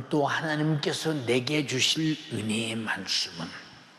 오늘 또 하나님께서 내게 주실 은혜의 말씀은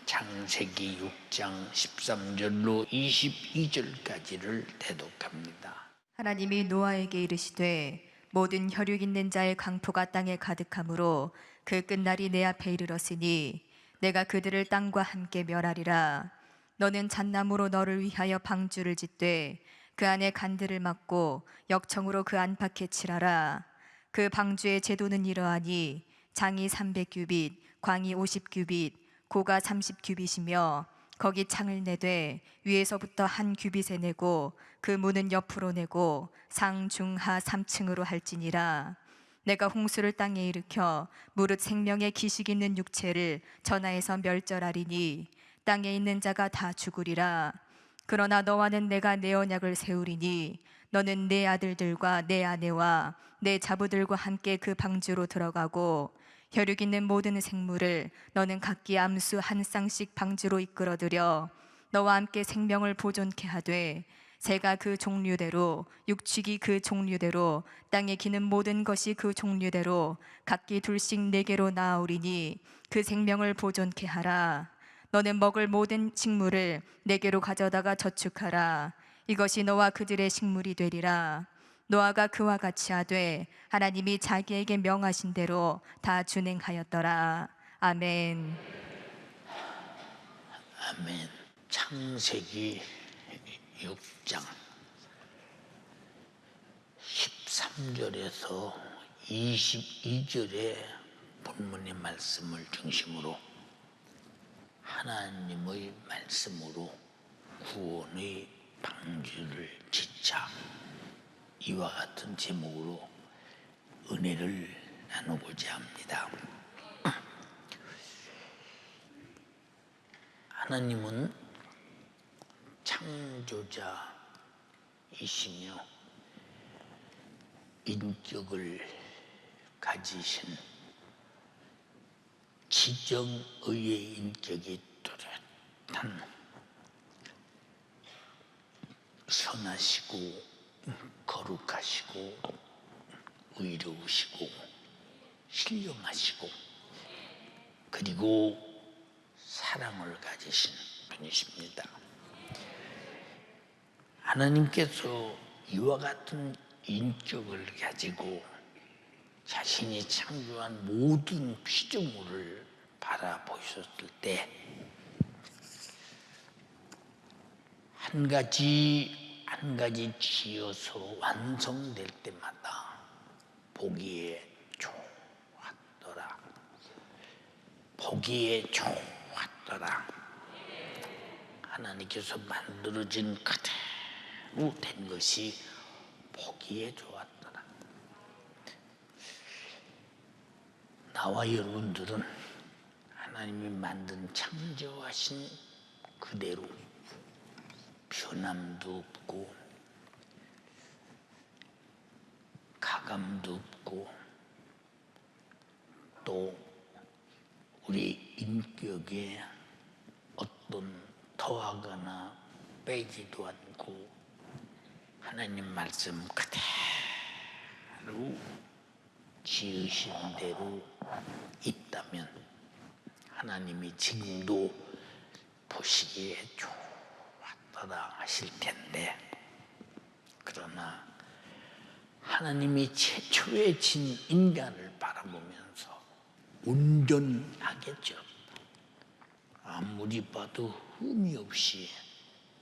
창세기 6장 13절로 22절까지를 대독합니다. 하나님이 노아에게 이르시되 모든 혈육 있는 자의 강포가 땅에 가득하므로 그 끝날이 내 앞에 이르렀으니 내가 그들을 땅과 함께 멸하리라. 너는 잣나무로 너를 위하여 방주를 짓되 그 안에 간들을 막고 역청으로 그 안팎에 칠하라. 그 방주의 제도는 이러하니 장이 300규빗, 광이 50규빗, 고가 30규빗이며 거기 창을 내되 위에서부터 한 규빗에 내고 그 문은 옆으로 내고 상, 중, 하 3층으로 할지니라. 내가 홍수를 땅에 일으켜 무릇 생명의 기식 있는 육체를 전하에서 멸절하리니 땅에 있는 자가 다 죽으리라. 그러나 너와는 내가 내 언약을 세우리니 너는 내 아들들과 내 아내와 내 자부들과 함께 그 방주로 들어가고 혈육 있는 모든 생물을 너는 각기 암수 한 쌍씩 방주로 이끌어들여 너와 함께 생명을 보존케 하되 새가 그 종류대로 육축이 그 종류대로 땅에 기는 모든 것이 그 종류대로 각기 둘씩 네개로 나아오리니 그 생명을 보존케 하라. 너는 먹을 모든 식물을 네개로 가져다가 저축하라. 이것이 너와 그들의 식물이 되리라. 노아가 그와 같이 하되 하나님이 자기에게 명하신 대로 다 준행하였더라. 아멘. 아멘. 창세기 6장 13절에서 22절의 본문의 말씀을 중심으로 하나님의 말씀으로 구원의 방주를 짓자, 이와 같은 제목으로 은혜를 나누고자 합니다. 하나님은 창조자이시며 인격을 가지신 지정의의 인격이 뚜렷한 선하시고 거룩하시고 의로우시고 신령하시고 그리고 사랑을 가지신 분이십니다. 하나님께서 이와 같은 인격을 가지고 자신이 창조한 모든 피조물을 바라보셨을 때 한 가지 한 가지 지어서 완성될 때마다 보기에 좋았더라. 보기에 좋았더라. 하나님께서 만들어진 그대로 된 것이 보기에 좋았더라. 나와 여러분들은 하나님이 만든 창조하신 그대로 변함도 없고 가감도 없고 또 우리 인격에 어떤 더하거나 빼지도 않고 하나님 말씀 그대로 지으신 대로 있다면 하나님이 지금도 보시기에 좋았더라 하실 텐데, 그러나 하나님이 최초에 진 인간을 바라보면서 온전하겠죠. 아무리 봐도 흠이 없이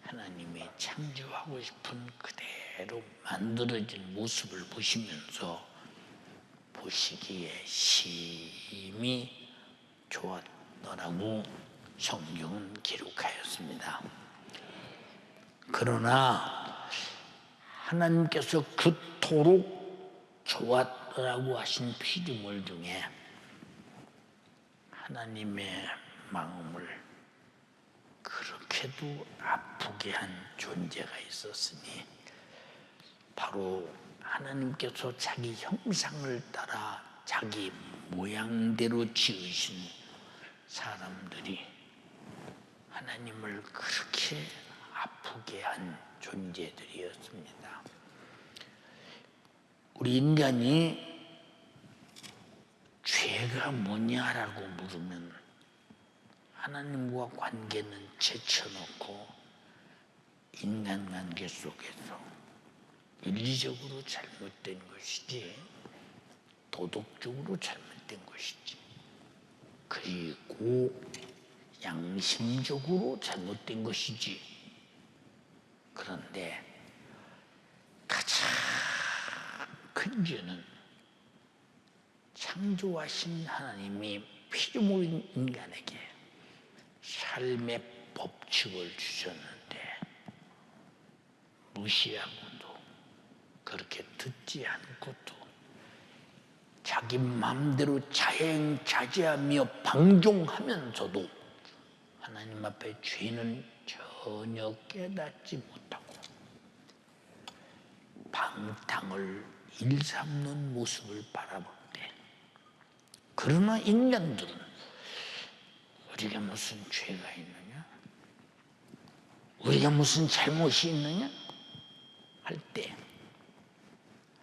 하나님의 창조하고 싶은 그대로 만들어진 모습을 보시면서 보시기에 심히 좋았더라고 성경은 기록하였습니다. 그러나 하나님께서 그토록 좋았더라고 하신 피조물 중에 하나님의 마음을 그렇게도 아프게 한 존재가 있었으니 바로 하나님께서 자기 형상을 따라 자기 모양대로 지으신 사람들이 하나님을 그렇게 아프게 한 존재들이었습니다. 우리 인간이 죄가 뭐냐라고 물으면 하나님과 관계는 제쳐놓고 인간관계 속에서 윤리적으로 잘못된 것이지 도덕적으로 잘못된 것이지 그리고 양심적으로 잘못된 것이지. 그런데 가장 큰 죄는 창조하신 하나님이 피조물 인간에게 삶의 법칙을 주셨는데 무시하고도 그렇게 듣지 않고도 자기 마음대로 자행자재하며 방종하면서도 하나님 앞에 죄는 전혀 깨닫지 못하고 방탕을 일삼는 모습을 바라볼 때, 그러나 인간들은 우리가 무슨 죄가 있느냐? 우리가 무슨 잘못이 있느냐? 할 때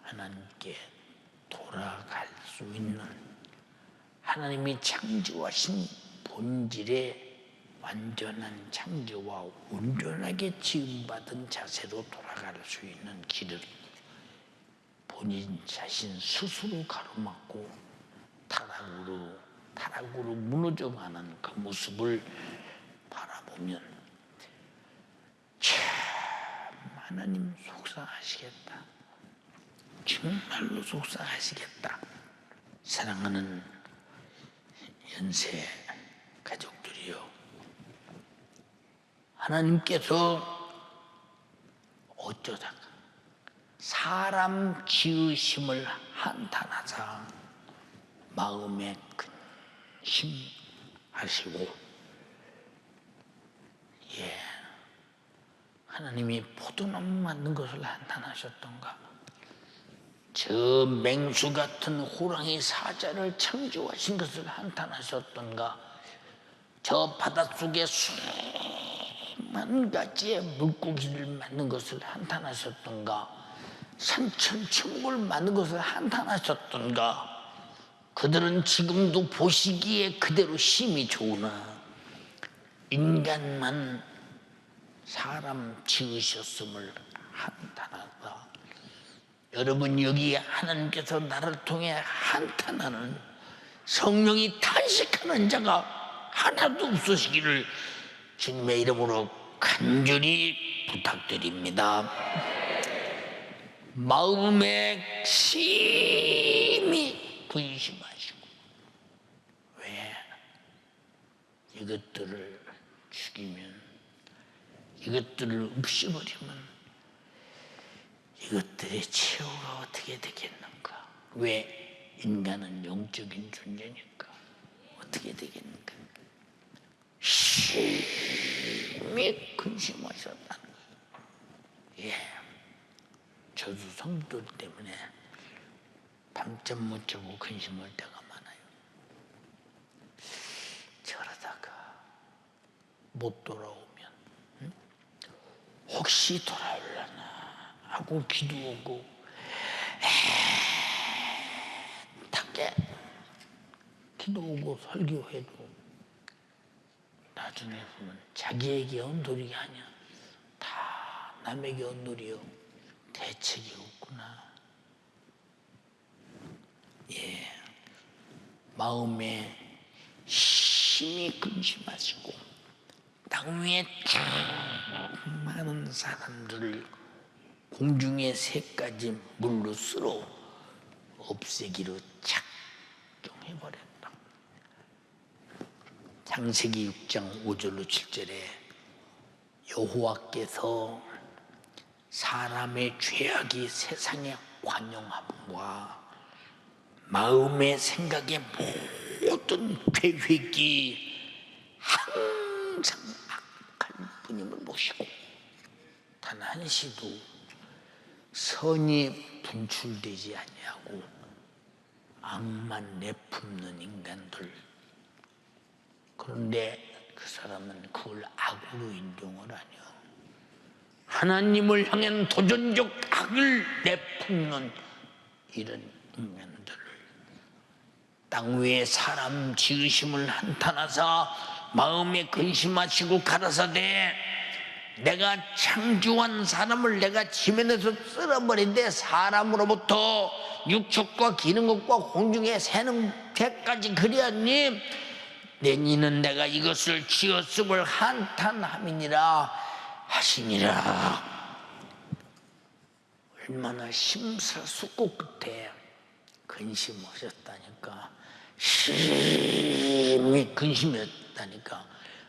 하나님께 돌아갈 수 있는 하나님이 창조하신 본질의 완전한 창조와 온전하게 지음받은 자세로 돌아갈 수 있는 길을 본인 자신 스스로 가로막고 타락으로 무너져가는 그 모습을 바라보면 참 하나님 속상하시겠다. 정말로 속상하시겠다. 사랑하는 연세 가족들이요, 하나님께서 어쩌다가 사람 지으심을 한탄하사 마음에 근심하시고, 하나님이 포도나무 만든 것을 한탄하셨던가, 저 맹수 같은 호랑이 사자를 창조하신 것을 한탄하셨던가, 저 바닷속에 수만 가지의 물고기를 만든 것을 한탄하셨던가, 산천천국을 만든 것을 한탄하셨던가. 그들은 지금도 보시기에 그대로 힘이 좋으나 인간만 사람 지으셨음을 한탄하다. 여러분, 여기 하나님께서 나를 통해 한탄하는, 성령이 탄식하는 자가 하나도 없으시기를 주님의 이름으로 간절히 부탁드립니다. 마음에 심히 근심하시고, 왜 이것들을 죽이면, 이것들을 없애버리면 이것들의 최후가 어떻게 되겠는가? 왜? 인간은 영적인 존재니까. 어떻게 되겠는가? 심히 근심하셨다는 거예요. 저도 성도 때문에 밤잠 못 자고 근심할 때가 많아요. 저러다가 못 돌아오면 혹시 돌아오려나 하고 기도하고 애타게 기도하고 설교해도 나중에 보면 자기에게 언돌이가 아니야. 다 남에게 언돌이요. 대책이 없구나. 마음에 심히 근심하시고 땅 위에 많은 사람들을 공중의 새까지 물로 쓸어 없애기로 작정해버렸다. 창세기 6장 5절로 7절에 여호와께서 사람의 죄악이 세상의 관용함과 마음의 생각의 모든 계획이 항상 악한 분임을 모시고 단 한시도 선이 분출되지 아니하고 악만 내품는 인간들. 그런데 그 사람은 그걸 악으로 인정을 하냐. 하나님을 향한 도전적 악을 내품는 이런 인간들을 땅 위에 사람 지으심을 한탄하사 마음에 근심하시고 가라사대 내가 창조한 사람을 내가 지면에서 쓸어버린데 사람으로부터 육축과 기는 것과 공중에 새는 새까지 그리하니 내니는 내가 이것을 지었음을 한탄함이니라 하시니라. 얼마나 심사숙고 끝에 근심하셨다니까. 심히 근심했다니까.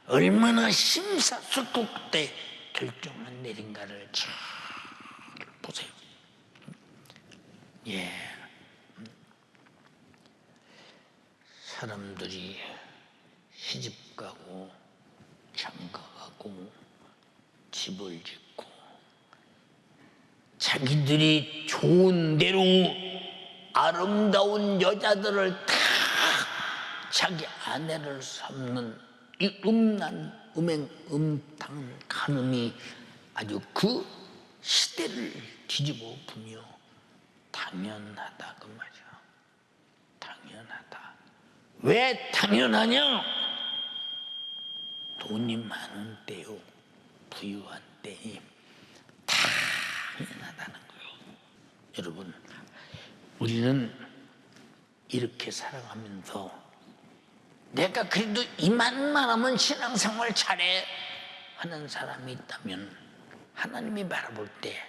얼마나 심사숙고 끝에 결정을 내린가를 잘 보세요. 예, 사람들이 시집 가고 장가 가고 집을 짓고 자기들이 좋은 대로 아름다운 여자들을 다 자기 아내를 삼는 이 음탕한 간음이 아주 그 시대를 뒤집어 보며 당연하다 그 말이야. 당연하다. 왜 당연하냐? 돈이 많은 때요, 부유한 때니 당연하다는 거예요. 여러분, 우리는 이렇게 살아가면서 내가 그래도 이만만 하면 신앙생활 잘해 하는 사람이 있다면 하나님이 바라볼 때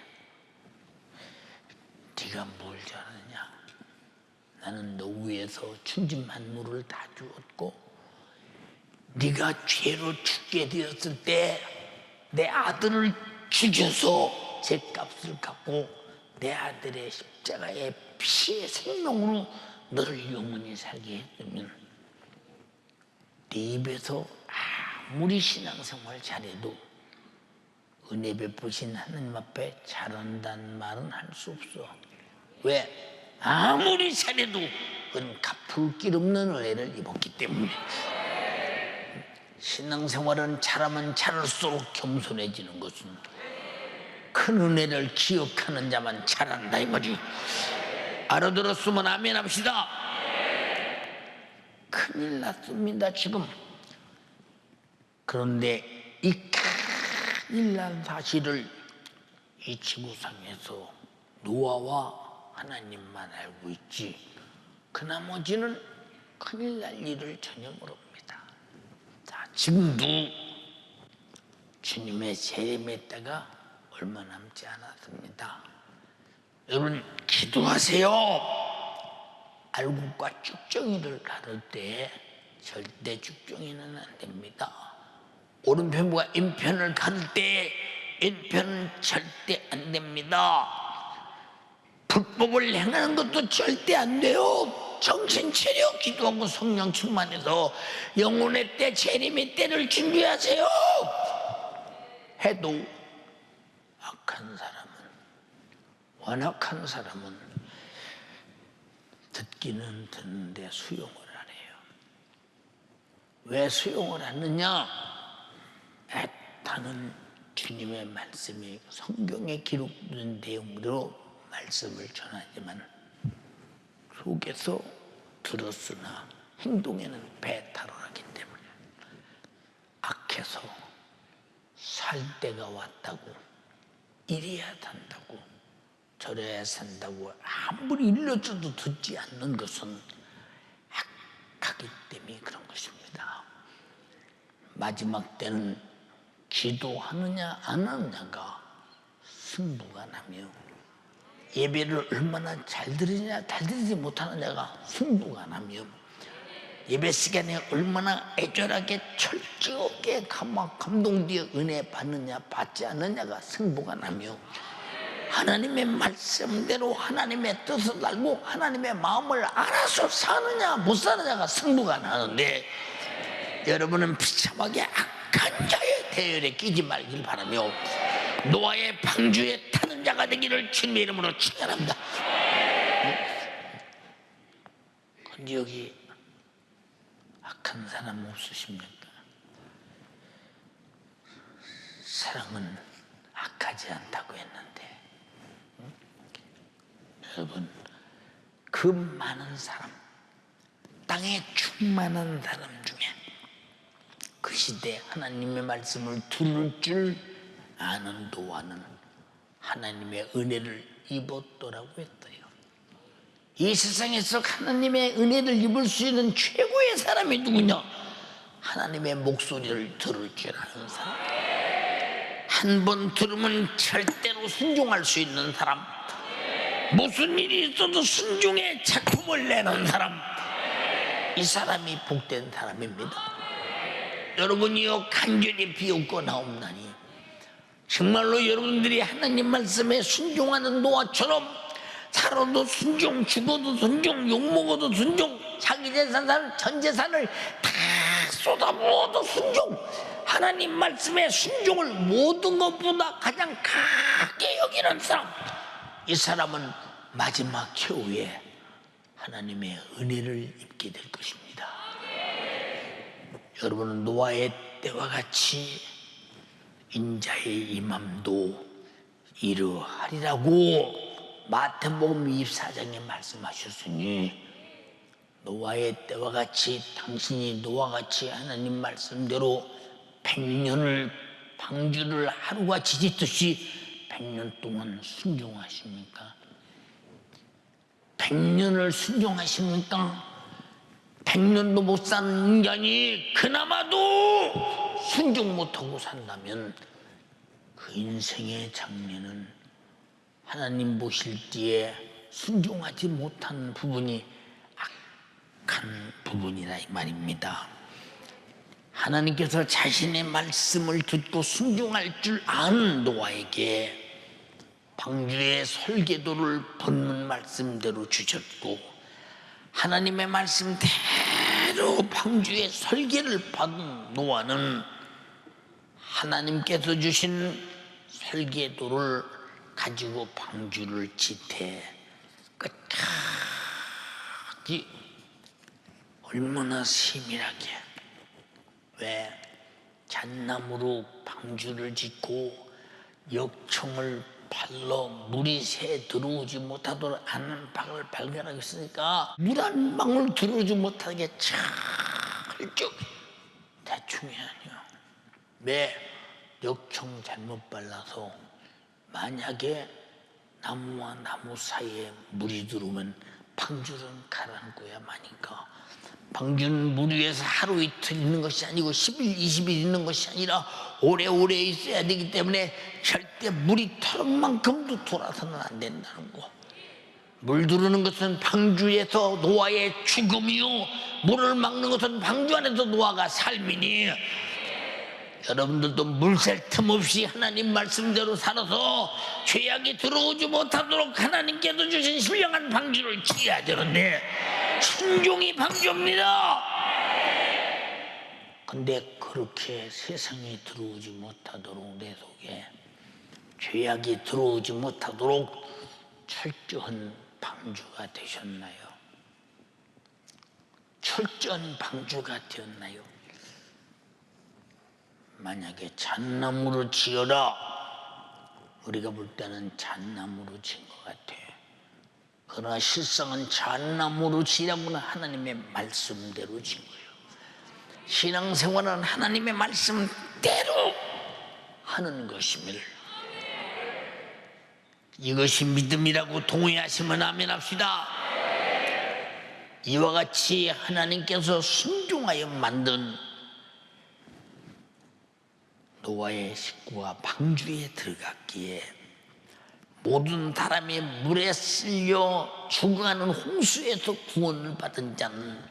네가 뭘 잘하느냐? 나는 너 위해서 천지만물을 다 주었고 네가 죄로 죽게 되었을 때 내 아들을 죽여서 죄값을 갚고 내 아들의 십자가의 피의 생명으로 너를 영원히 살게 했다면 네 입에서 아무리 신앙생활 잘해도 은혜 베푸신 하나님 앞에 잘한다는 말은 할 수 없어. 왜? 아무리 잘해도 그건 갚을 길 없는 은혜를 입었기 때문에. 신앙생활은 잘하면 잘할수록 겸손해지는 것은 큰 은혜를 기억하는 자만 잘한다 이 말이. 알아들었으면 아멘 합시다. 큰일 났습니다 지금. 그런데 이 큰일 난 사실을 이 지구상에서 노아와 하나님만 알고 있지 그 나머지는 큰일 날 일을 전혀 모릅니다. 자, 지금도 주님의 재림의 때가 얼마 남지 않았습니다. 여러분 기도하세요. 알곡과 쭉정이를 가를 때 절대 쭉정이는 안 됩니다. 오른편과 왼편을 가를 때 왼편은 절대 안 됩니다. 불법을 행하는 것도 절대 안 돼요. 정신 차려 기도하고 성령 충만해서 영혼의 때 재림의 때를 준비하세요. 해도 악한 사람은 완악한 사람은 듣기는 듣는데 수용을 안 해요. 왜 수용을 안 하느냐? 애타는 주님의 말씀이 성경에 기록된 내용으로 말씀을 전하지만 속에서 들었으나 행동에는 배탈을하기 때문에 악해서 살 때가 왔다고 이래야 산다고 저래야 산다고 아무리 일러줘도 듣지 않는 것은 악하기 때문에 그런 것입니다. 마지막 때는 기도하느냐 안 하느냐가 승부가 나며 예배를 얼마나 잘 드리냐 잘 드리지 못하느냐가 승부가 나며 예배 시간에 얼마나 애절하게 철저하게 감동되어 은혜 받느냐 받지 않느냐가 승부가 나며 하나님의 말씀대로 하나님의 뜻을 알고 하나님의 마음을 알아서 사느냐 못 사느냐가 승부가 나는데 여러분은 비참하게 악한 자의 대열에 끼지 말길 바라며 노아의 방주에 타는 자가 되기를 주님의 이름으로 축원합니다. 근데 여기 악한 사람 없으십니까? 사랑은 악하지 않다고 했는데 여러분 그 많은 사람 땅에 충만한 사람 중에 그 시대 하나님의 말씀을 들을 줄 아는 노아는 하나님의 은혜를 입었더라고 했어요. 이 세상에서 하나님의 은혜를 입을 수 있는 최고의 사람이 누구냐? 하나님의 목소리를 들을 줄 아는 사람, 한 번 들으면 절대로 순종할 수 있는 사람, 무슨 일이 있어도 순종의 작품을 내는 사람, 이 사람이 복된 사람입니다. 여러분이요 간절히 비웃거나옵나니 정말로 여러분들이 하나님 말씀에 순종하는 노아처럼 살아도 순종, 죽어도 순종, 욕먹어도 순종, 자기 재산, 전 재산을 다 쏟아부어도 순종, 하나님 말씀에 순종을 모든 것보다 가장 크게 여기는 사람, 이 사람은 마지막 최후에 하나님의 은혜를 입게 될 것입니다. 여러분은 노아의 때와 같이 인자의 임함도 이러하리라고 마태복음 24장에 말씀하셨으니 노아의 때와 같이 당신이 노아같이 하나님 말씀대로 100년을 방주를 하루같이 짓듯이 100년 동안 순종하십니까? 100년을 순종하십니까? 100년도 못 사는 인간이 그나마도 순종 못하고 산다면 그 인생의 장래는 하나님 보실 때에 순종하지 못한 부분이 악한 부분이라 이 말입니다. 하나님께서 자신의 말씀을 듣고 순종할 줄 아는 노아에게 방주의 설계도를 본문 말씀대로 주셨고 하나님의 말씀대로 방주의 설계를 받은 노아는 하나님께서 주신 설계도를 가지고 방주를 짓해 끝까지 얼마나 세밀하게, 왜 잣나무로 방주를 짓고 역청을 발로 물이 새 들어오지 못하도록 안방을 발견하겠으니까 물 한 방울 들어오지 못하게 철쭉 대충이 아니야. 왜 역청 잘못 발라서 만약에 나무와 나무 사이에 물이 들어오면 방주는 가라앉고야 마니까. 방주는 물 위에서 하루 이틀 있는 것이 아니고 10일 20일 있는 것이 아니라 오래오래 있어야 되기 때문에 절대 물이 털만큼도 돌아서는 안 된다는 거. 물 들어오는 것은 방주에서 노아의 죽음이요, 물을 막는 것은 방주 안에서 노아가 삶이니 여러분들도 물샐 틈 없이 하나님 말씀대로 살아서 죄악이 들어오지 못하도록 하나님께서 주신 신령한 방주를 지어야 되는데 순종이 방주입니다. 근데 그렇게 세상에 들어오지 못하도록 내 속에 죄악이 들어오지 못하도록 철저한 방주가 되셨나요? 철저한 방주가 되었나요? 만약에 잣나무로 지어라, 우리가 볼 때는 잣나무로 지은 것 같아. 그러나 실상은 잣나무로 지으라고는 하나님의 말씀대로 지은 거예요. 신앙생활은 하나님의 말씀대로 하는 것임을, 이것이 믿음이라고 동의하시면 아멘 합시다. 이와 같이 하나님께서 순종하여 만든 노아의 식구가 방주에 들어갔기에 모든 사람이 물에 쓸려 죽어가는 홍수에서 구원을 받은 자는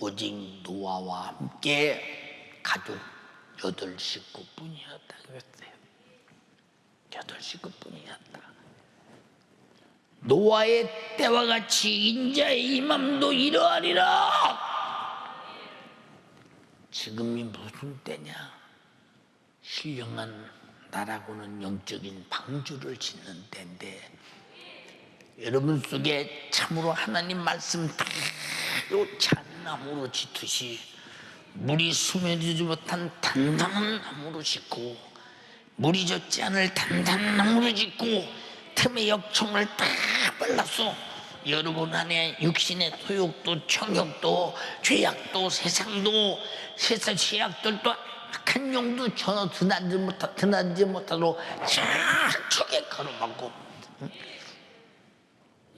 오직 노아와 함께 가족 8식구뿐이었다 그랬어요. 8식구뿐이었다. 노아의 때와 같이 인자의 임함도 이러하리라. 지금이 무슨 때냐? 신령한 나라고는 영적인 방주를 짓는 때인데 여러분 속에 참으로 하나님 말씀대로 잣나무로 짓듯이 물이 스며들지 못한 단단한 나무로 짓고 물이 젖지 않을 단단한 나무로 짓고 틈에 역청을 딱 발라서 여러분 안에 육신의 소욕도 정욕도 죄악도 세상도 세상 죄악들도 악한 용도 전혀 드나들지 못하도록 착하게 가로막고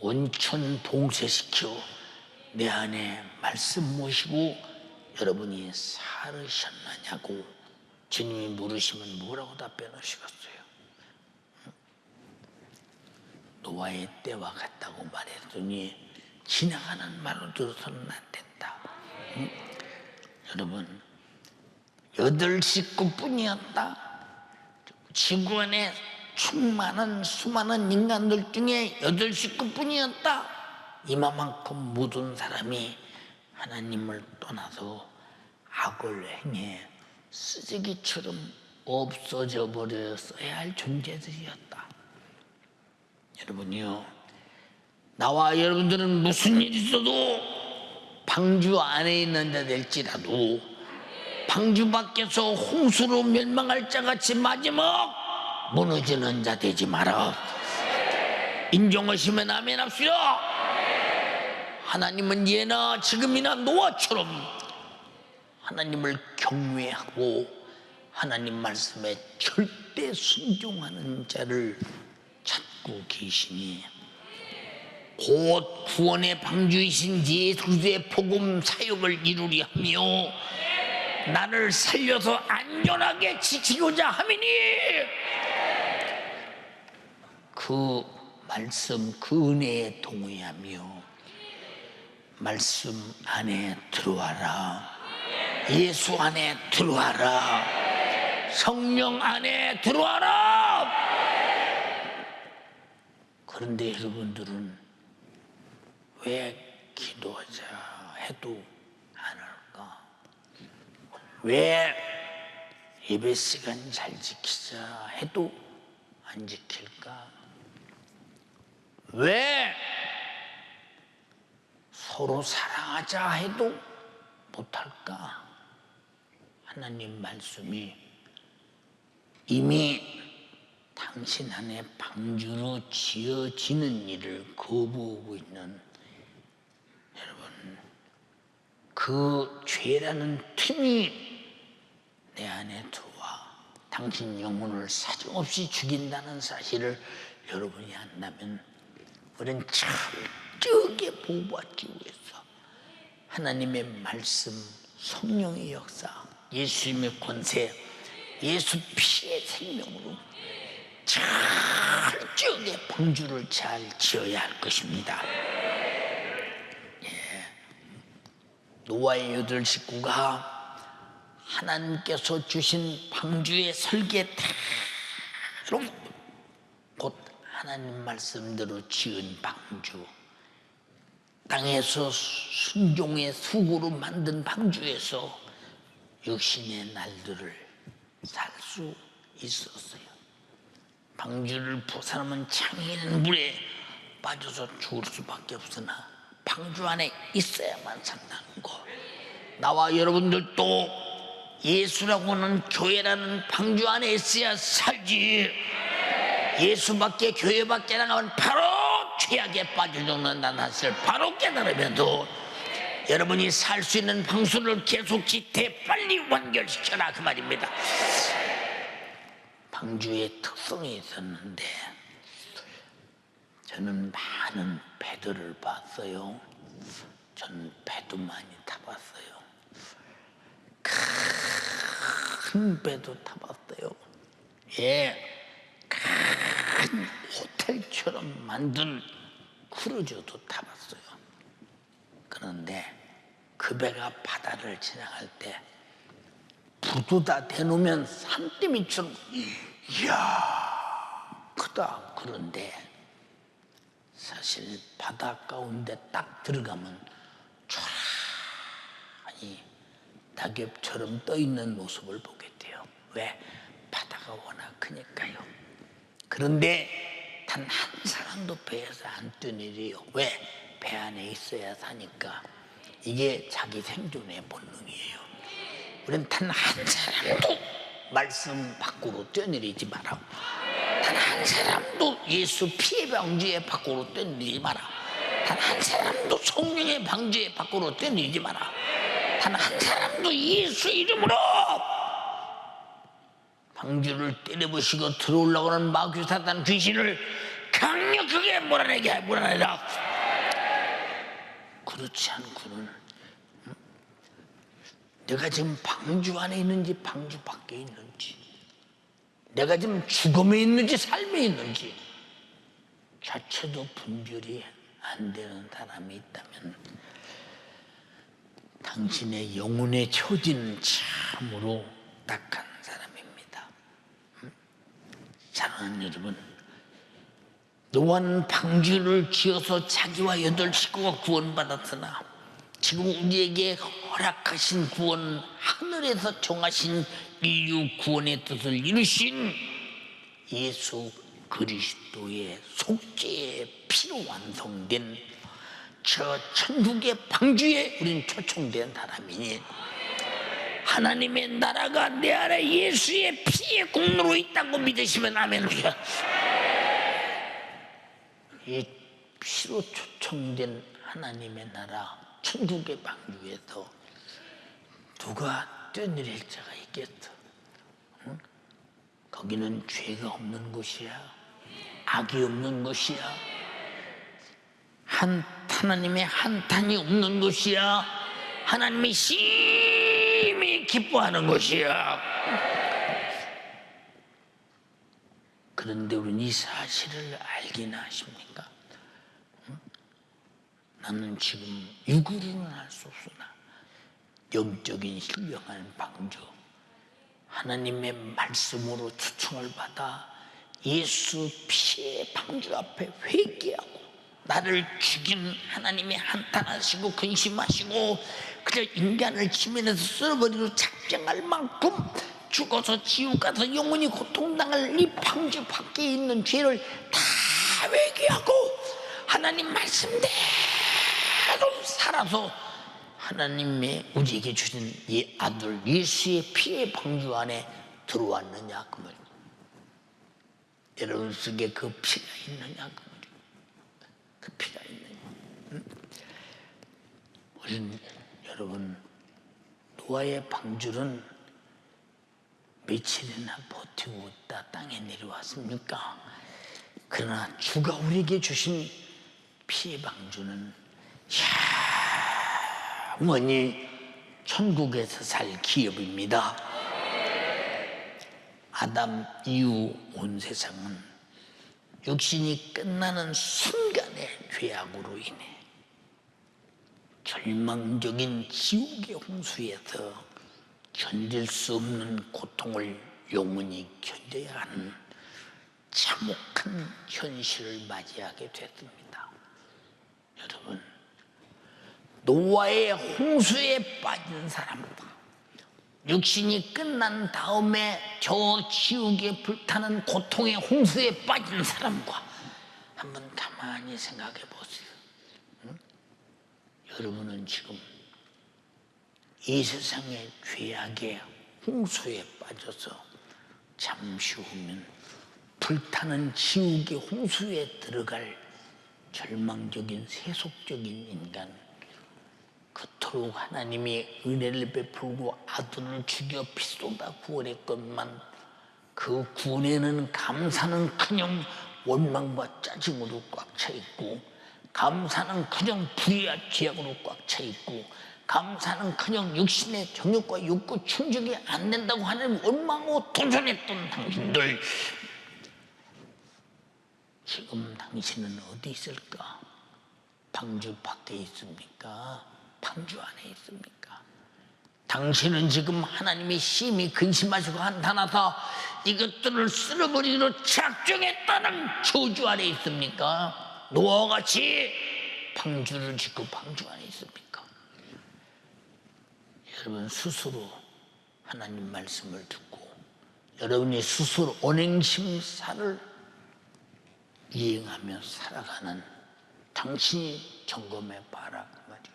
온천 봉쇄시켜 내 안에 말씀 모시고 여러분이 살으셨느냐고 주님이 물으시면 뭐라고 답변하시겠어요? 노아의 때와 같다고 말했더니 지나가는 말로 들어서는 안 된다. 여러분 8식구뿐이었다. 지구 안에 수많은 인간들 중에 8식구뿐이었다. 이만큼 모든 사람이 하나님을 떠나서 악을 행해 쓰레기처럼 없어져 버렸어야 할 존재들이었다. 여러분이요, 나와 여러분들은 무슨 일이 있어도 방주 안에 있는 자 될지라도 방주 밖에서 홍수로 멸망할 자 같이 마지막 무너지는 자 되지 마라. 인정하시면 아멘 합시다. 하나님은 예나 지금이나 노아처럼 하나님을 경외하고 하나님 말씀에 절대 순종하는 자를 찾고 계시니 곧 구원의 방주이신 예수 그리스도의 복음 사역을 이루리 하며 나를 살려서 안전하게 지키고자 함이니 그 말씀 그 은혜에 동의하며 말씀 안에 들어와라. 예수 안에 들어와라. 성령 안에 들어와라. 그런데 여러분들은 왜 기도하자 해도 안 할까? 왜 예배 시간 잘 지키자 해도 안 지킬까? 왜 서로 사랑하자 해도 못할까? 하나님 말씀이 이미 당신 안에 방주로 지어지는 일을 거부하고 있는 여러분, 그 죄라는 틈이 내 안에 들어와 당신 영혼을 사정없이 죽인다는 사실을 여러분이 안다면 우리는 철저하게 보호받기 위해서 하나님의 말씀, 성령의 역사, 예수님의 권세, 예수 피의 생명으로 철저하게 방주를 잘 지어야 할 것입니다. 노아의 8식구가 하나님께서 주신 방주의 설계대로 곧 하나님 말씀대로 지은 방주, 땅에서 순종의 수고로 만든 방주에서 육신의 날들을 살 수 있었어요. 방주를 벗어나면 창이는 물에 빠져서 죽을 수밖에 없으나 방주 안에 있어야만 산다는 거. 나와 여러분들도 예수라고 하는 교회라는 방주 안에 있어야 살지. 예수밖에 교회밖에 나가면 바로 죄악에 빠져 죽는다는 사실을 바로 깨달으면서 여러분이 살 수 있는 방수를 계속 지태 빨리 완결시켜라 그 말입니다. 방주의 특성이 있었는데 저는 많은 배들을 봤어요. 저는 배도 많이 타봤어요. 큰 배도 타봤어요. 큰 호텔처럼 만든 크루즈도 타봤어요. 그런데 그 배가 바다를 지나갈 때 부두다 대놓으면 산더미처럼 이야 크다. 그런데 사실 바다 가운데 딱 들어가면 촤라니 낙엽처럼 떠있는 모습을 보게 돼요. 왜? 바다가 워낙 크니까요. 그런데 단 한 사람도 배에서 안 뛰내려요. 왜? 배 안에 있어야 사니까. 이게 자기 생존의 본능이에요. 우리는 단 한 사람도 말씀 밖으로 뛰어내리지 마라. 단 한 사람도 예수 피의 방주의 밖으로 뛰어내리지 마라. 단 단 한 사람도 성령의 방주에 밖으로 떼내지 마라. 단 한 사람도 예수 이름으로 방주를 때려부시고 들어오려고 하는 마귀 사단 귀신을 강력하게 몰아내라. 그렇지 않고는 내가 지금 방주 안에 있는지 방주 밖에 있는지, 내가 지금 죽음에 있는지 삶에 있는지 자체도 분별이 안 되는 사람이 있다면 당신의 영혼의 처지는 참으로 딱한 사람입니다. 사랑하는 여러분, 노아는 방주를 지어서 자기와 8 식구가 구원받았으나 지금 우리에게 허락하신 구원, 하늘에서 정하신 인류 구원의 뜻을 이루신 예수 그리스도의 속죄의 피로 완성된 저 천국의 방주에 우리는 초청된 사람이니 하나님의 나라가 내 안에 예수의 피의 공로로 있다고 믿으시면 아멘. 이 피로 초청된 하나님의 나라 천국의 방주에서 누가 뛰어내릴 자가 있겠어? 응? 거기는 죄가 없는 곳이야, 악이 없는 곳이야, 하나님의 한탄이 없는 곳이야, 하나님이 심히 기뻐하는 곳이야. 그런데 우리는 이 사실을 알기나 하십니까? 응? 나는 지금 육으로는 할 수 없으나 영적인 신령한 방주, 하나님의 말씀으로 초청을 받아 예수 피의 방주 앞에 회개하고 나를 죽인 하나님의 한탄하시고 근심하시고 그저 인간을 지면에서 쓸어버리고 작정할 만큼 죽어서 지옥 가서 영원히 고통당할 이 방주 밖에 있는 죄를 다 회개하고 하나님 말씀대로 살아서 하나님의 우리에게 주신 이 아들 예수의 피의 방주 안에 들어왔느냐 그 말이에요. 여러분 속에 그 피가 있느냐 그 말이에요. 그 피가 있느냐. 응? 우리는 여러분 노아의 방주는 며칠이나 버티고 있다 땅에 내려왔습니까? 그러나 주가 우리에게 주신 피의 방주는 영원히 천국에서 살 기업입니다. 아담 이후 온 세상은 육신이 끝나는 순간의 죄악으로 인해 절망적인 지옥의 홍수에서 견딜 수 없는 고통을 영원히 견뎌야 하는 참혹한 현실을 맞이하게 됐습니다. 여러분, 노아의 홍수에 빠진 사람과 육신이 끝난 다음에 저 지옥에 불타는 고통의 홍수에 빠진 사람과 한번 가만히 생각해 보세요. 응? 여러분은 지금 이 세상의 죄악의 홍수에 빠져서 잠시 후면 불타는 지옥의 홍수에 들어갈 절망적인 세속적인 인간, 그토록 하나님이 은혜를 베풀고 아들을 죽여 피쏟아 구원했건만 그 구원에는 감사는커녕 원망과 짜증으로 꽉 차 있고, 감사는커녕 불의와 죄악으로 꽉 차 있고, 감사는커녕 육신의 정욕과 욕구 충족이 안 된다고 하나님 원망하고 도전했던 당신들, 지금 당신은 어디 있을까? 방주 밖에 있습니까? 방주 안에 있습니까? 당신은 지금 하나님이 심히 근심하시고 한탄하사 이것들을 쓸어버리기로 작정했다는 저주 안에 있습니까? 노아와 같이 방주를 짓고 방주 안에 있습니까? 여러분 스스로 하나님 말씀을 듣고 여러분이 스스로 언행심사를 이행하며 살아가는 당신이 점검해 봐라 그 말이야.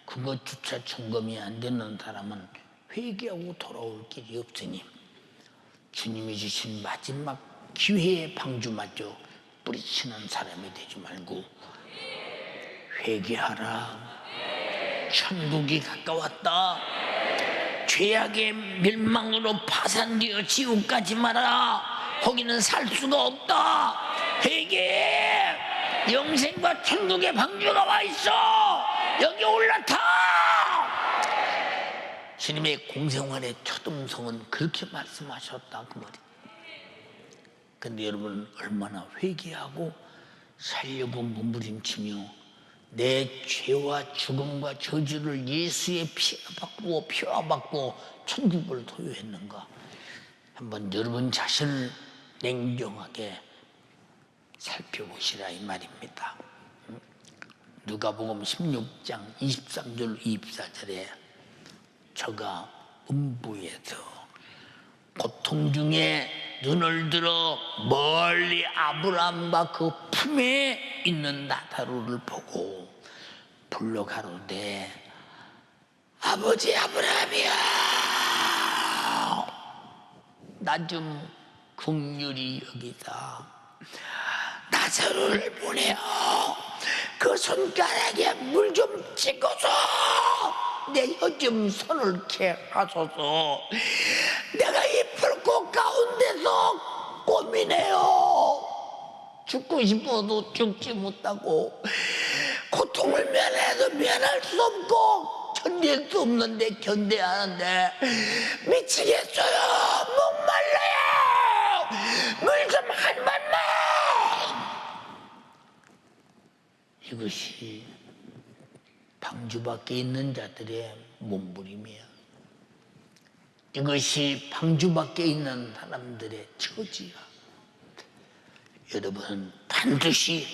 그것조차 점검이 안 되는 사람은 회개하고 돌아올 길이 없으니 주님이 주신 마지막 기회의 방주마저 뿌리치는 사람이 되지 말고 회개하라. 천국이 가까웠다. 죄악의 멸망으로 파산되어 지옥 가지 마라. 거기는 살 수가 없다. 회개해. 영생과 천국의 방주가 와 있어. 여기 올라타. 주님의 공생활의 첫 음성은 그렇게 말씀하셨다 그 말이에요. 근데 여러분 얼마나 회개하고 살려고 몸부림치며 내 죄와 죽음과 저주를 예수의 피와 받고 천국을 소유했는가. 한번 여러분 자신을 냉정하게 살펴보시라 이 말입니다. 누가복음 16장 23절 24절에 저가 음부에서 고통 중에 눈을 들어 멀리 아브라함과 그 품에 있는 나사로를 보고 불러 가로되 아버지 아브라함이야 나 좀 긍휼히 여기다 나사로를 보내어 그 손가락에 물 좀 찍어서 내 혀 좀 서늘케 하소서. 내가 이 불꽃 가운데서 고민해요. 죽고 싶어도 죽지 못하고 고통을 면해도 면할 수 없고 견딜 수 없는데 견뎌하는데 미치겠어요. 목말라요. 물 좀 한 번만. 이것이 방주 밖에 있는 자들의 몸부림이야. 이것이 방주 밖에 있는 사람들의 처지야. 여러분 반드시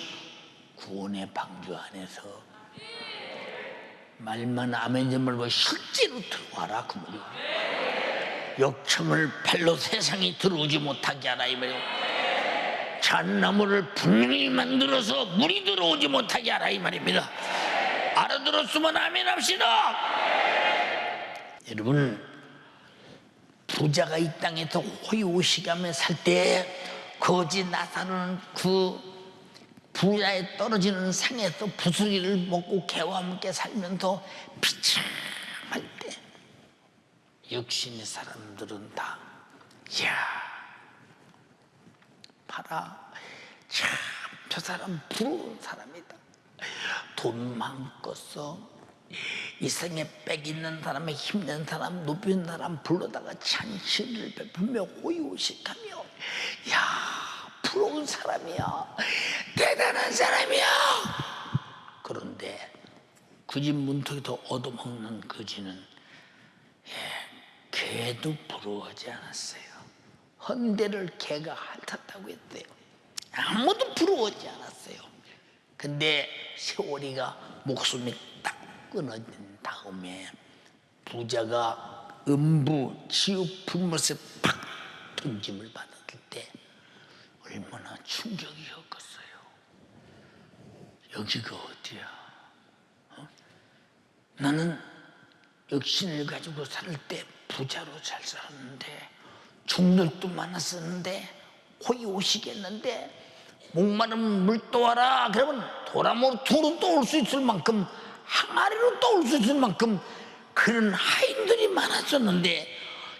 구원의 방주 안에서 말만 아멘지 말고 실제로 들어와라 그 말이야. 욕청을 발로 세상이 들어오지 못하게 하라 이 말이야. 잣나무를 분명히 만들어서 물이 들어오지 못하게 하라 이 말입니다. 알아들었으면 아멘 합시다. 여러분 부자가 이 땅에서 호의호식하며 살 때 거지 나사로는 그 부자에 떨어지는 상에서 부스리를 먹고 개와 함께 살면서 비참할 때 육신의 사람들은 다 이야 봐라 참 저 사람 부러운 사람이다. 돈 많고 써 이 생에 빽 있는 사람에 힘든 사람 높은 사람 불러다가 잔치를 베풀며 호의호식하며 야 부러운 사람이야 대단한 사람이야. 그런데 그 집 문턱에서 얻어먹는 거지는 개도 부러워하지 않았어요. 헌대를 개가 핥았다고 했대요. 아무도 부러워하지 않았어요. 근데 세월이가 목숨이 딱 끊어진 다음에 부자가 음부 지옥 불못에 팍 던짐을 받았을 때 얼마나 충격이었겠어요. 여기가 어디야? 나는 육신을 가지고 살 때 부자로 잘 살았는데 종들도 많았었는데 호의호식했는데 목마르면 물 떠와라 그러면 도라모로 두루 떠올 수 있을 만큼 항아리로 떠올 수 있을 만큼 그런 하인들이 많았었는데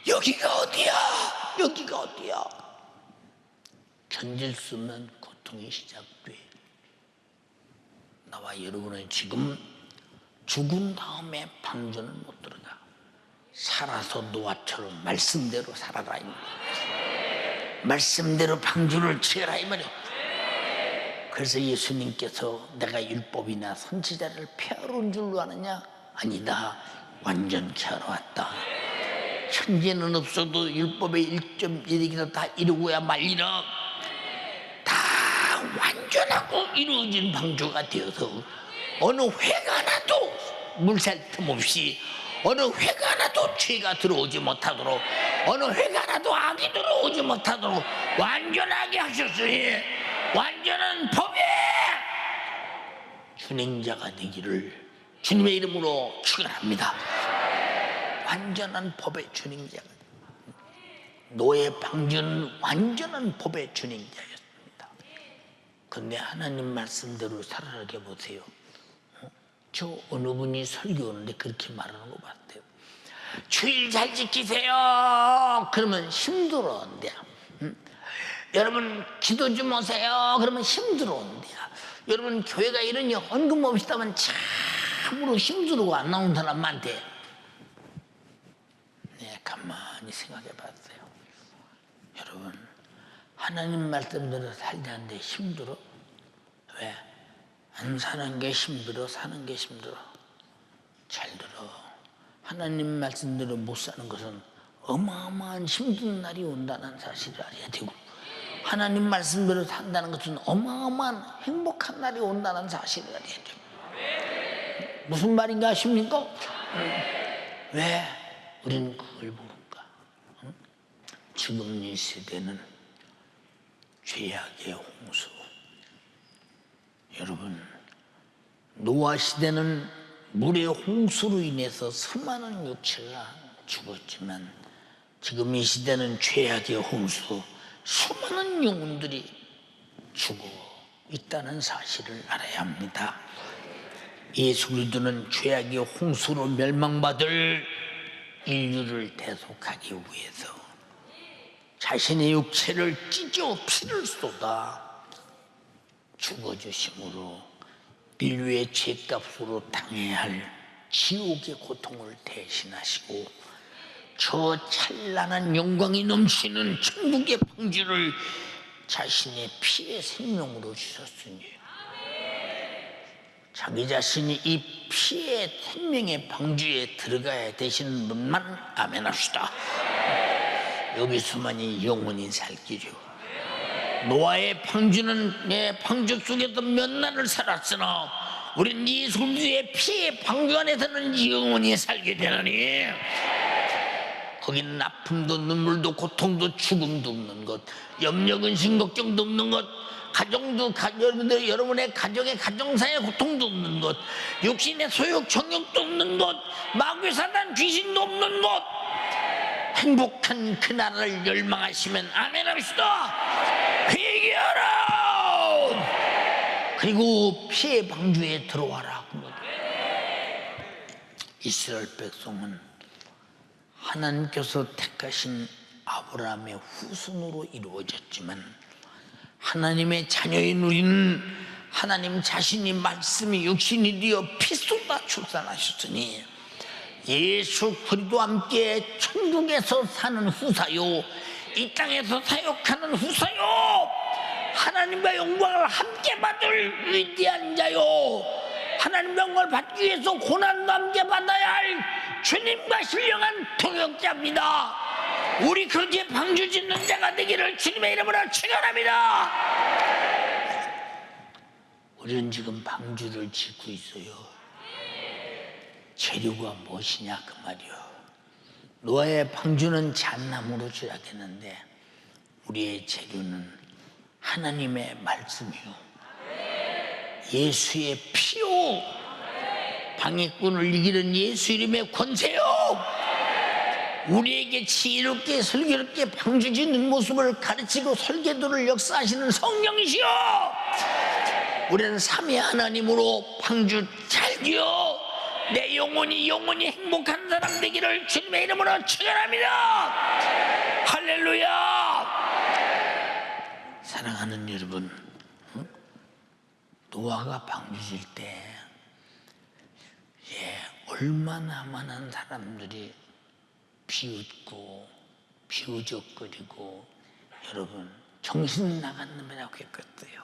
여기가 어디야? 여기가 어디야? 견딜 수 없는 고통이 시작돼. 나와 여러분은 지금 죽은 다음에 방주는 못 들어가. 살아서 노아처럼 말씀대로 살아라 이 말이야. 말씀대로 방주를 취해라 이 말이야. 그래서 예수님께서 내가 율법이나 선지자를 폐하러 온 줄로 아느냐? 아니다. 완전케 하러 왔다. 천지는 없어도 율법의 1.1이기도 다 이루고야 말리라. 다 완전하고 이루어진 방주가 되어서 어느 회가 나도 물샐 틈 없이 어느 회가 나도 죄가 들어오지 못하도록 어느 회가 나도 악이 들어오지 못하도록 완전하게 하셨으니 완전한 법의 준행자가 되기를 주님의 이름으로 축원합니다. 완전한 법의 준행자가 노예 방주는 완전한 법의 준행자였습니다. 근데 하나님 말씀대로 살아가게 보세요. 저 어느 분이 설교하는데 그렇게 말하는 거 봤대요. 주일 잘 지키세요. 그러면 힘들어한대요. 여러분 기도 좀 오세요. 그러면 힘들어한대요. 여러분 교회가 이러니 헌금 없이다면 참으로 힘들고 안 나온 사람 많대. 네, 가만히 생각해 봤어요. 여러분 하나님 말씀대로 살자는데 힘들어? 왜? 안 사는 게 힘들어? 사는 게 힘들어? 잘 들어. 하나님 말씀대로 못 사는 것은 어마어마한 힘든 날이 온다는 사실을 알아야 되고, 하나님 말씀대로 산다는 것은 어마어마한 행복한 날이 온다는 사실을 알아야 되고. 무슨 말인가 아십니까? 왜 우리는 그걸 모를까? 지금 이 세대는 죄악의 홍수. 여러분, 노아 시대는 물의 홍수로 인해서 수많은 육체가 죽었지만 지금 이 시대는 죄악의 홍수, 수많은 영혼들이 죽어 있다는 사실을 알아야 합니다. 예수 그리스도는 죄악의 홍수로 멸망받을 인류를 대속하기 위해서 자신의 육체를 찢어 피를 쏟아 죽어주심으로 인류의 죄값으로 당해야 할 지옥의 고통을 대신하시고 저 찬란한 영광이 넘치는 천국의 방주를 자신의 피의 생명으로 주셨으니 자기 자신이 이 피의 생명의 방주에 들어가야 되시는 분만 아멘합시다. 여기서만이 영원히 살 길이요. 노아의 방주는 내 방주 속에서 몇 날을 살았으나 우린 예수 그리스도의 피의 방주 안에서는 영원히 살게 되나니, 거기는 아픔도 눈물도 고통도 죽음도 없는 것, 염려 근심 걱정도 없는 것, 여러분의 가정의 가정사의 고통도 없는 것, 육신의 소욕 정욕도 없는 것, 마귀 사단 귀신도 없는 것, 행복한 그날을 열망하시면 아멘 합시다. 회개하라. 그리고 피의 방주에 들어와라. 이스라엘 백성은 하나님께서 택하신 아브라함의 후손으로 이루어졌지만 하나님의 자녀인 우리는 하나님 자신이 말씀이 육신이 되어 피 쏟아 출산하셨으니 예수 그리스도와 함께 천국에서 사는 후사요, 이 땅에서 사역하는 후사요, 하나님과 영광을 함께 받을 위대한 자요, 하나님과 영광을 받기 위해서 고난도 함께 받아야 할 주님과 신령한 동역자입니다. 우리 그렇게 방주 짓는 자가 되기를 주님의 이름으로 축원합니다. 우리는 지금 방주를 짓고 있어요. 재료가 무엇이냐 그 말이요. 노아의 방주는 잣나무로 시작했는데 우리의 재료는 하나님의 말씀이요, 예수의 피요, 방해꾼을 이기는 예수 이름의 권세요, 우리에게 지혜롭게 슬기롭게 방주 짓는 모습을 가르치고 설계도를 역사하시는 성령이시여, 우리는 삼위 하나님으로 방주 잘 지어 내 영혼이 행복한 사람 되기를 주님의 이름으로 축원합니다. 할렐루야. 사랑하는 여러분, 노아가 방주 질 때 얼마나 많은 사람들이 비웃고 비우적거리고 여러분 정신 나간 놈이라고 했거든요.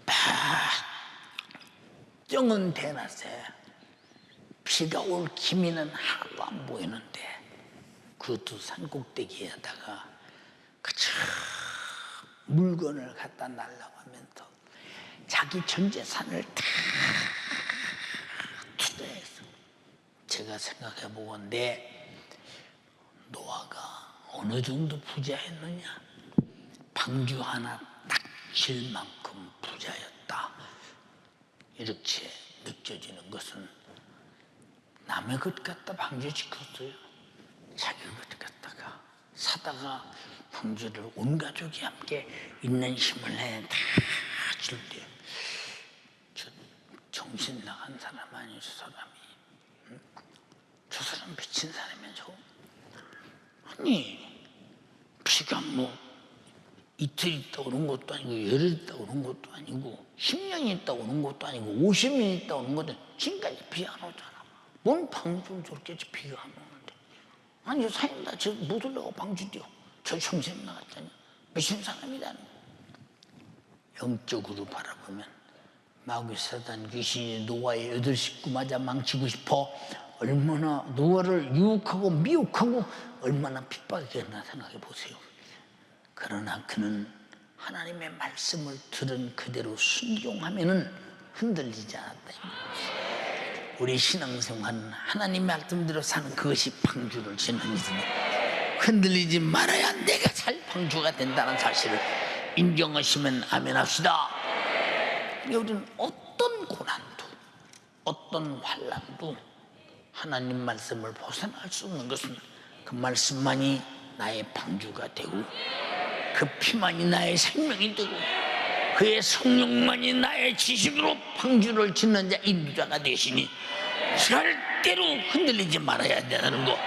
막 쩡은 대낮에 비가 올 기미는 하나도 안 보이는데 그것도 산꼭대기에다가 그저 물건을 갖다 날라고 하면서 자기 전 재산을 다 투자해서, 제가 생각해 보건데 노아가 어느 정도 부자였느냐, 방주 하나 딱 질 만큼 부자였다, 이렇게 느껴지는 것은 남의 것 갖다 방주 짓었어요. 자기 것 갖다가 사다가 방주를 온 가족이 함께 있는 힘을 내 다 가실 때 저 정신 나간 사람 아니에요, 저 사람이. 응? 저 사람 미친 사람이죠. 아니 비가 뭐 이틀 있다 오는 것도 아니고 열흘 있다 오는 것도 아니고 10년이 있다 오는 것도 아니고 50년이 있다 오는 것도 아니고 지금까지 비 안 오잖아. 뭔 방주를 저렇게 비가 안 오는데. 아니 저 사람 다 저 못 올라가고 방주 뛰어. 저 정신 나갔잖아. 미친 사람이라는 거야. 영적으로 바라보면 마귀 사단 귀신이 노아의 8 식구마저 망치고 싶어 얼마나 노아를 유혹하고 미혹하고 얼마나 핍박했나 생각해 보세요. 그러나 그는 하나님의 말씀을 들은 그대로 순종하면은 흔들리지 않았다. 우리 신앙생활은 하나님 말씀대로 사는 그것이 방주를 치는 일이니 흔들리지 말아야 내가 잘 방주가 된다는 사실을 인정하시면 아멘 합시다. 우리는 어떤 고난도 어떤 환난도 하나님 말씀을 벗어날 수 없는 것은 그 말씀만이 나의 방주가 되고 그 피만이 나의 생명이 되고 그의 성령만이 나의 지식으로 방주를 짓는 자 인도자가 되시니 절대로 흔들리지 말아야 된다는 거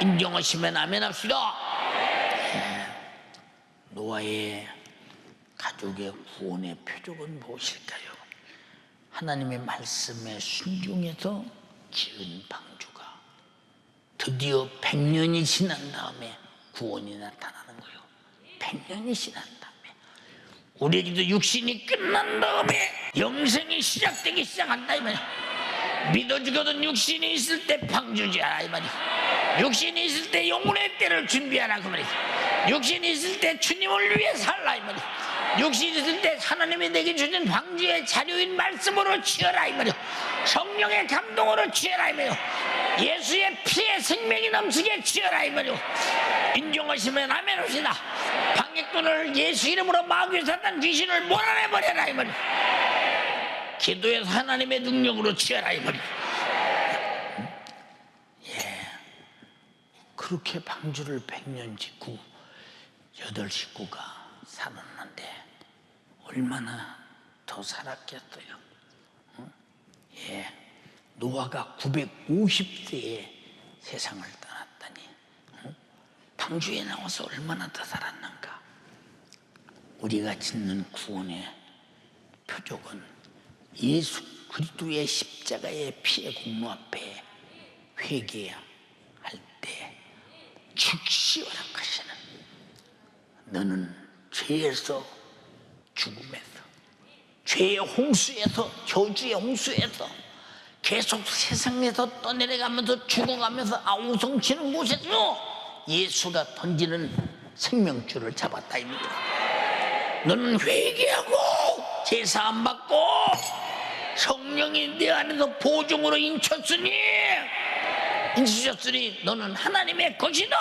인정하시면 아멘 합시다. 노아의 가족의 구원의 표적은 무엇일까요? 하나님의 말씀에 순종해서 지은 방주가 드디어 100년이 지난 다음에 구원이 나타나는 거예요. 100년이 지난 다음에 우리에게도 육신이 끝난 다음에 영생이 시작되기 시작한다 이 말이야. 믿어 죽어도 육신이 있을 때 방주지하라 이 말이야. 육신이 있을 때 영혼의 때를 준비하라 그 말이야. 육신이 있을 때 주님을 위해 살라 이 말이야. 육신이 있을 때 하나님이 내게 주신 방주의 자료인 말씀으로 취하라 이 말이야. 성령의 감동으로 취하라 이 말이야. 예수의 피에 생명이 넘치게 취하라 이 말이야. 인정하시면 아멘 합시다. 방해꾼을 예수 이름으로 마귀 사단 귀신을 몰아내버려라 이 말이야. 기도해서 하나님의 능력으로 취하라 이 말이야. 그렇게 방주를 100년 짓고 8 식구가 살았는데 얼마나 더 살았겠어요. 노아가 950세에 세상을 떠났다니 방주에 나와서 얼마나 더 살았는가. 우리가 짓는 구원의 표적은 예수 그리스도의 십자가의 피의 공로 앞에 회개할 때 즉시 허락하시는 너는 죄에서 죽음에서 죄의 홍수에서 저주의 홍수에서 계속 세상에서 떠내려가면서 죽어가면서 아우성치는 곳에서 예수가 던지는 생명줄을 잡았다 입니다. 너는 회개하고 제사함 받고 성령이 내 안에서 보증으로 인쳤으니 너는 하나님의 것이다.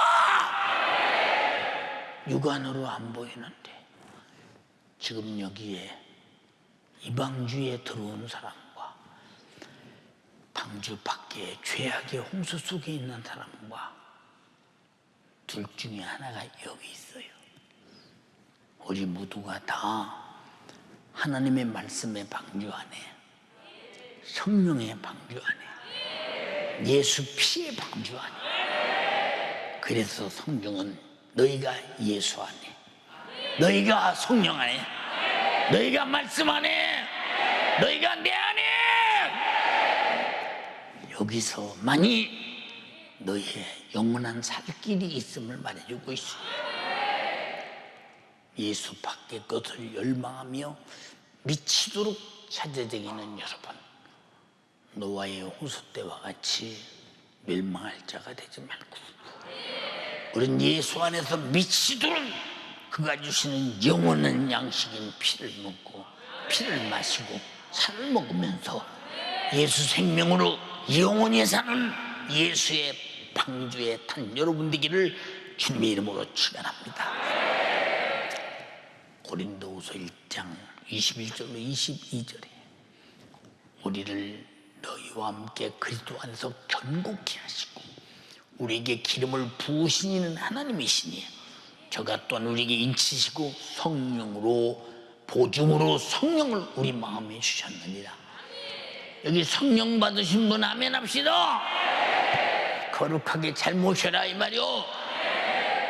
육안으로 안 보이는데 지금 여기에 이방주에 들어온 사람과 방주 밖에 죄악의 홍수 속에 있는 사람과 둘 중에 하나가 여기 있어요. 우리 모두가 다 하나님의 말씀의 방주 안에 성령의 방주 안에 예수 피의 방주 안에 그래서 성경은 너희가 예수 안에 너희가 성령 안에 너희가 말씀 안에 너희가 내 안에 여기서만이 너희의 영원한 살 길이 있음을 말해주고 있습니다. 예수 밖의 것을 열망하며 미치도록 찾아다니는 여러분, 노아의 홍수 때와 같이 멸망할 자가 되지 말고 우린 예수 안에서 미치도록 그가 주시는 영원한 양식인 피를 먹고 피를 마시고 살을 먹으면서 예수 생명으로 영원히 사는 예수의 방주에 탄 여러분 되기를 주님의 이름으로 축원합니다. 고린도후서 1장 21절로 22절에 우리를 너희와 함께 그리스도 안에서 견고케 하시고 우리에게 기름을 부으신 이는 하나님이시니 저가 또한 우리에게 인치시고 성령으로 보증으로 성령을 우리 마음에 주셨느니라. 여기 성령 받으신 분 아멘 합시다. 거룩하게 잘 모셔라 이 말이요.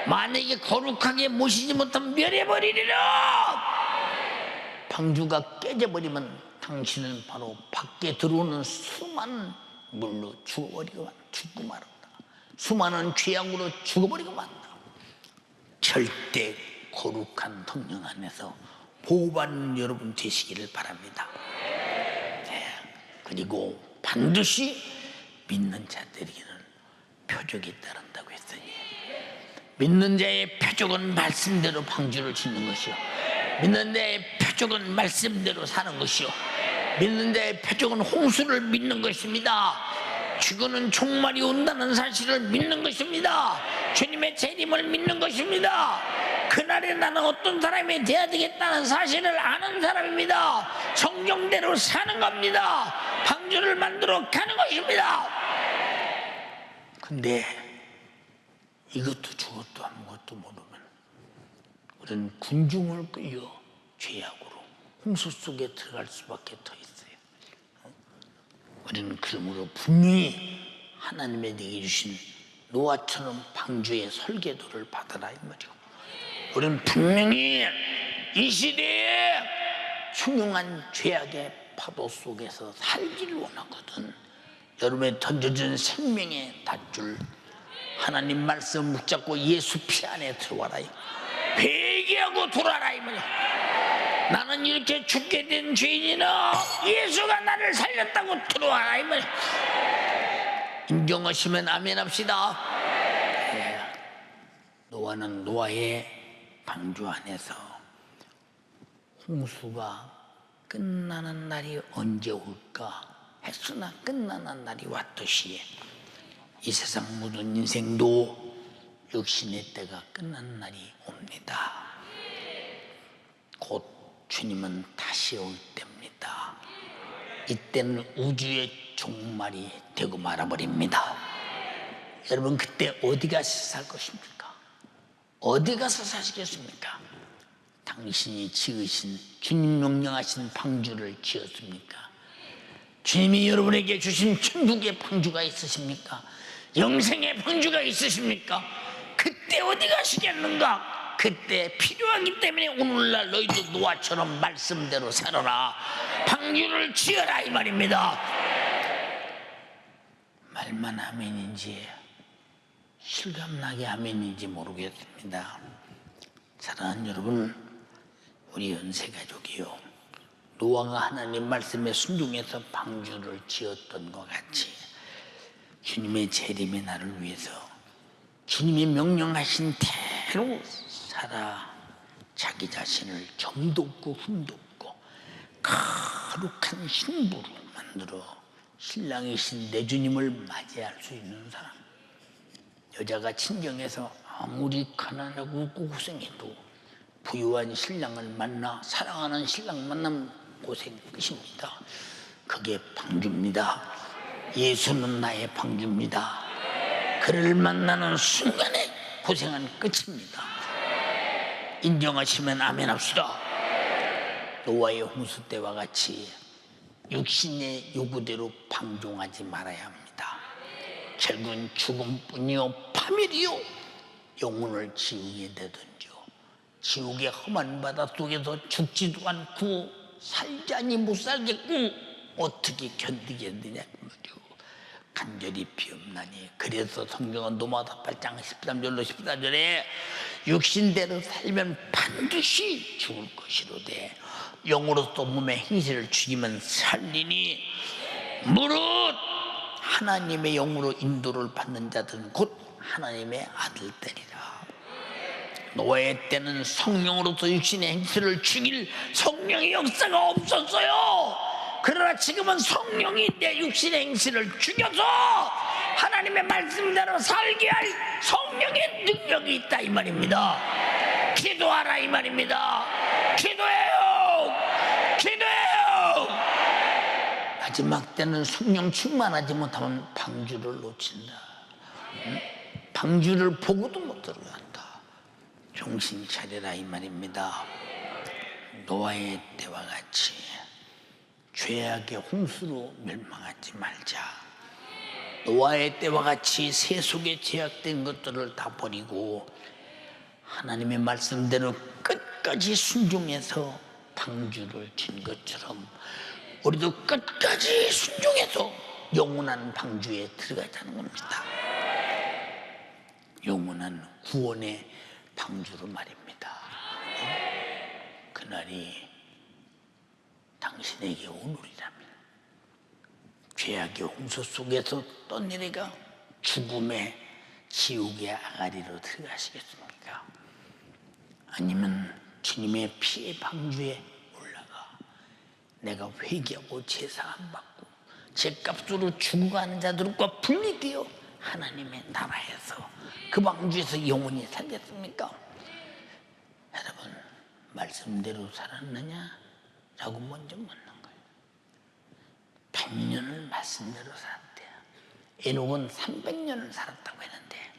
만약에 거룩하게 모시지 못하면 멸해버리리라. 방주가 깨져버리면 당신은 바로 밖에 들어오는 수많은 물로 죽어버리고 죽고 말았다. 수많은 죄악으로 죽어버리고 말았다. 절대 거룩한 성령 안에서 보호받는 여러분 되시기를 바랍니다. 네. 그리고 반드시 믿는 자들에게는 표적이 따른다고 했으니, 믿는 자의 표적은 말씀대로 방주를 짓는 것이요, 믿는 자의 표적은 말씀대로 사는 것이요, 믿는 자의 표적은 홍수를 믿는 것입니다. 죽어는 종말이 온다는 사실을 믿는 것입니다. 주님의 재림을 믿는 것입니다. 그날에 나는 어떤 사람이 되어야 되겠다는 사실을 아는 사람입니다. 성경대로 사는 겁니다. 방주를 만들어 가는 것입니다. 근데 이것도 저것도 아무것도 모르면 우리는 군중을 끌려 죄악으로 홍수 속에 들어갈 수밖에 더 있어요. 우리는 그러므로 분명히 하나님의 내게 주신 노아처럼 방주의 설계도를 받아라 이 말이요. 우리는 분명히 이 시대에 흉흉한 죄악의 파도 속에서 살기를 원하거든. 여러분의 던져진 생명의 닷줄 하나님 말씀 붙잡고 예수 피 안에 들어와라. 회개하고 돌아라 이 말이야. 나는 이렇게 죽게 된 죄인이나 예수가 나를 살렸다고 들어와라 이 말이야. 인정하시면 아멘 합시다. 네. 노아는 노아의 방주 안에서 홍수가 끝나는 날이 언제 올까 했으나 끝나는 날이 왔듯이 이 세상 모든 인생도 육신의 때가 끝나는 날이 옵니다. 곧 주님은 다시 올 때입니다. 이때는 우주의 종말이 되고 말아버립니다. 여러분 그때 어디 가서 살 것입니까? 어디 가서 사시겠습니까? 당신이 지으신 주님 명령하신 방주를 지었습니까? 주님이 여러분에게 주신 천국의 방주가 있으십니까? 영생의 방주가 있으십니까? 그때 어디 가시겠는가? 그때 필요하기 때문에 오늘날 너희도 노아처럼 말씀대로 살아라. 방주를 지어라 이 말입니다. 말만 아멘인지 실감나게 아멘인지 모르겠습니다. 사랑하는 여러분, 우리 연세가족이요, 노아가 하나님 말씀에 순종해서 방주를 지었던 것 같이 주님의 재림의 날을 위해서 주님이 명령하신 대로 살아 자기 자신을 점도 없고 흠도 없고 거룩한 신부로 만들어 신랑이신 내 주님을 맞이할 수 있는 사람. 여자가 친정에서 아무리 가난하고 고생해도 부유한 신랑을 만나 사랑하는 신랑 만나면 고생 끝입니다. 그게 방주입니다. 예수는 나의 방주입니다. 그를 만나는 순간에 고생은 끝입니다. 인정하시면 아멘 합시다. 노아의 홍수 때와 같이 육신의 요구대로 방종하지 말아야 합니다. 결국은 죽음뿐이요 파멸이요 영혼을 지옥에 내던져 지옥의 험한 바다 속에서 죽지도 않고 살자니 못 살겠고 어떻게 견디겠느냐 말이요. 간절히 비옵나니. 그래서 성경은 로마서 8장 13절로 14절에 육신대로 살면 반드시 죽을 것이로되 영으로서 몸의 행실을 죽이면 살리니 무릇 하나님의 영으로 인도를 받는 자들은 곧 하나님의 아들들이라. 노아의 때는 성령으로서 육신의 행실을 죽일 성령의 역사가 없었어요. 그러나 지금은 성령이 내 육신의 행실을 죽여서 하나님의 말씀대로 살게 할 성령의 능력이 있다 이 말입니다. 기도하라 이 말입니다. 기도해요. 기도해요. 마지막 때는 성령 충만하지 못하면 방주를 놓친다. 방주를 보고도 못 들어간다. 정신 차려라 이 말입니다. 노아의 때와 같이 죄악의 홍수로 멸망하지 말자. 노아의 때와 같이 세속에 제약된 것들을 다 버리고 하나님의 말씀대로 끝까지 순종해서 방주를 진 것처럼 우리도 끝까지 순종해서 영원한 방주에 들어가자는 겁니다. 영원한 구원의 방주로 말입니다. 그날이 당신에게 오늘이라면 죄악의 홍수 속에서 떠내려가 죽음의 지옥의 아가리로 들어가시겠습니까? 아니면 주님의 피의 방주에 올라가 내가 회개하고 제사 안 받고 죄값으로 죽어가는 자들과 분리되어 하나님의 나라에서 그 방주에서 영원히 살겠습니까? 여러분, 말씀대로 살았느냐? 라고 먼저 묻는 거예요. 100년을 말씀대로 살았대요. 에녹은 300년을 살았다고 했는데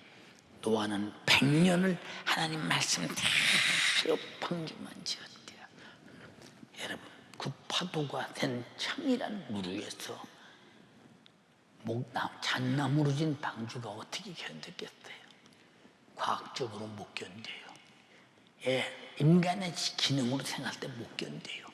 노아는 100년을 하나님 말씀대로 방주만 지었대요. 여러분, 그 파도가 된 창이란 물 위에서 잣나무로 진 방주가 어떻게 견뎠겠어요? 과학적으로 못 견뎌요. 인간의 기능으로 생각할 때 못 견뎌요.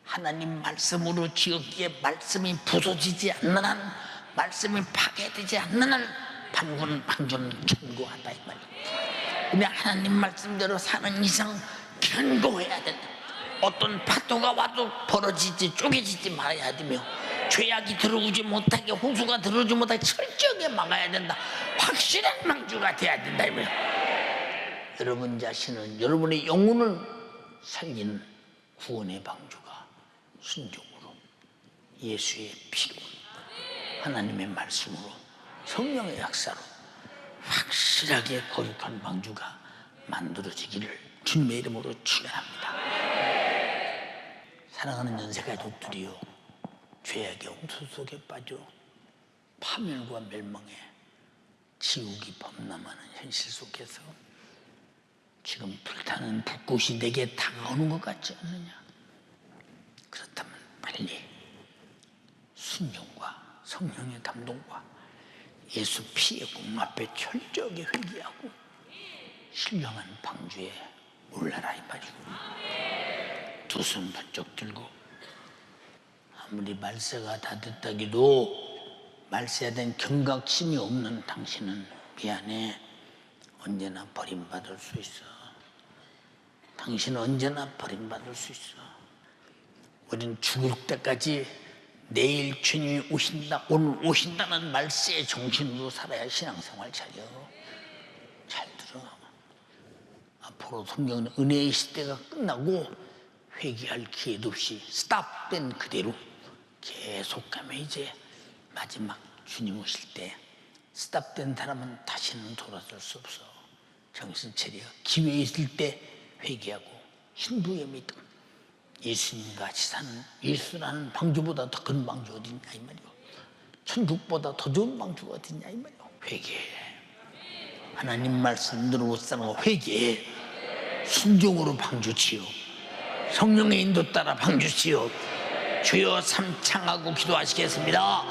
하나님 말씀으로 지었기에 말씀이 부서지지 않는 한, 말씀이 파괴되지 않는 한 방주는 견고하다 이 말이에요. 근데 하나님 말씀대로 사는 이상 견고해야 된다. 어떤 파도가 와도 벌어지지 쪼개지지 말아야 되며 죄악이 들어오지 못하게, 홍수가 들어오지 못하게 철저하게 막아야 된다. 확실한 방주가 돼야 된다 이 말이에요. 여러분 자신은 여러분의 영혼을 살리는 구원의 방주가 순종으로 예수의 피로 하나님의 말씀으로 성령의 역사로 확실하게 거룩한 방주가 만들어지기를 주님의 이름으로 축원합니다. 사랑하는 연세가족들이요, 죄악의 홍수 속에 빠져 파멸과 멸망의 지옥이 범람하는 현실 속에서 지금 불타는 불꽃이 내게 다가오는 것 같지 않느냐? 그렇다면 빨리 순종과 성령의 감동과 예수 피의 공 앞에 철저하게 회개하고 신령한 방주에 올라라 이 말이고, 두 손 번쩍 들고 아무리 말세가 다 됐다기도 말세에 대한 경각심이 없는 당신은 미안해. 언제나 버림받을 수 있어. 당신은 언제나 버림받을 수 있어. 우리는 죽을 때까지 내일 주님이 오신다, 오늘 오신다는 말세의 정신으로 살아야 신앙생활 차려. 잘 들어. 앞으로 성경은 은혜의 시대가 끝나고 회개할 기회도 없이 스탑된 그대로 계속하면 이제 마지막 주님 오실 때 스탑된 사람은 다시는 돌아설 수 없어. 정신 차려. 기회 있을 때 회개하고 신부의 믿음, 예수님 같이 사는, 예수라는 방주보다 더 큰 방주 어딨냐 이 말이오. 천국보다 더 좋은 방주가 어딨냐 이 말이오. 회개해. 하나님 말씀대로 못 사는 거 회개해. 순종으로 방주 지어. 성령의 인도 따라 방주 지어. 주여 삼창하고 기도하시겠습니다.